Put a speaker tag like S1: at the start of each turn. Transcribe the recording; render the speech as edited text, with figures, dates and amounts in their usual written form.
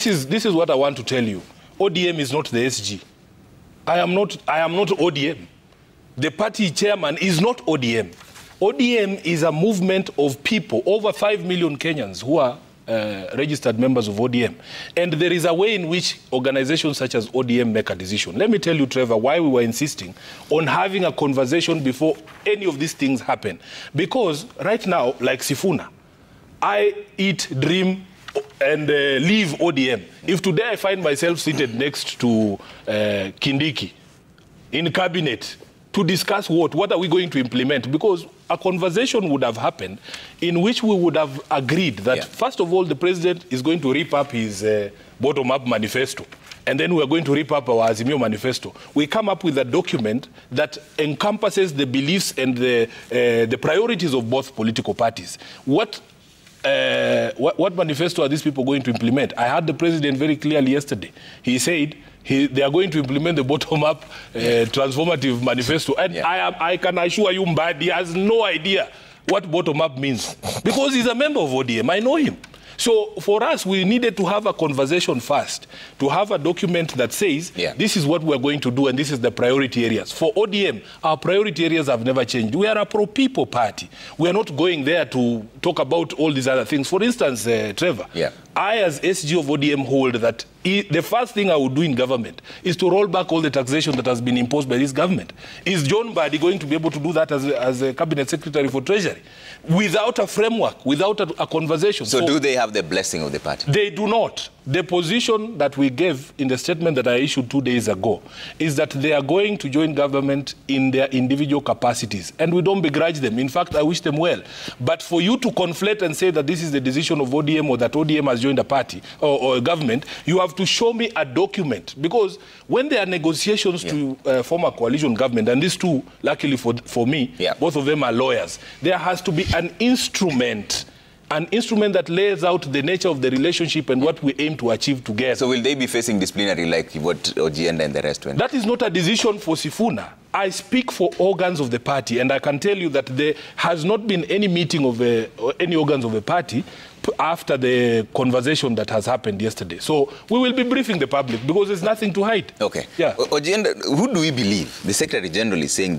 S1: is what I want to tell you. ODM is not the SG. I am not ODM. The party chairman is not ODM. ODM is a movement of people, over 5 million Kenyans who are registered members of ODM. And there is a way in which organizations such as ODM make a decision. Let me tell you, Trevor, why we were insisting on having a conversation before any of these things happen. Because right now, like Sifuna, I eat, dream, and leave ODM. If today I find myself seated next to Kindiki in cabinet to discuss what are we going to implement, because a conversation would have happened in which we would have agreed that, first of all, the president is going to rip up his bottom-up manifesto, and then we are going to rip up our Azimio manifesto. We come up with a document that encompasses the beliefs and the priorities of both political parties. What manifesto are these people going to implement? I heard the president very clearly yesterday. He said they are going to implement the bottom-up transformative manifesto. And I can assure you, Mbadi has no idea what bottom-up means, because he's a member of ODM. I know him. So for us, we needed to have a conversation first, to have a document that says, this is what we're going to do and this is the priority areas. For ODM, our priority areas have never changed. We are a pro-people party. We are not going there to talk about all these other things. For instance, Trevor, I as SG of ODM hold that the first thing I would do in government is to roll back all the taxation that has been imposed by this government. Is John Mbadi going to be able to do that as a cabinet secretary for Treasury? Without a framework, without a conversation.
S2: So do they have the blessing of the party?
S1: They do not. The position that we gave in the statement that I issued 2 days ago is that they are going to join government in their individual capacities. And we don't begrudge them. In fact, I wish them well. But for you to conflate and say that this is the decision of ODM or that ODM has joined a party or a government, you have to show me a document. Because when there are negotiations to form a coalition government, and these two, luckily for me, both of them are lawyers, there has to be an instrument that lays out the nature of the relationship and what we aim to achieve together.
S2: So will they be facing disciplinary like what Ogienda and the rest went?
S1: That is not a decision for Sifuna. I speak for organs of the party, and I can tell you that there has not been any meeting of any organs of the party after the conversation that has happened yesterday. So we will be briefing the public because there's nothing to hide.
S2: Okay. Ogienda, who do we believe? The Secretary General is saying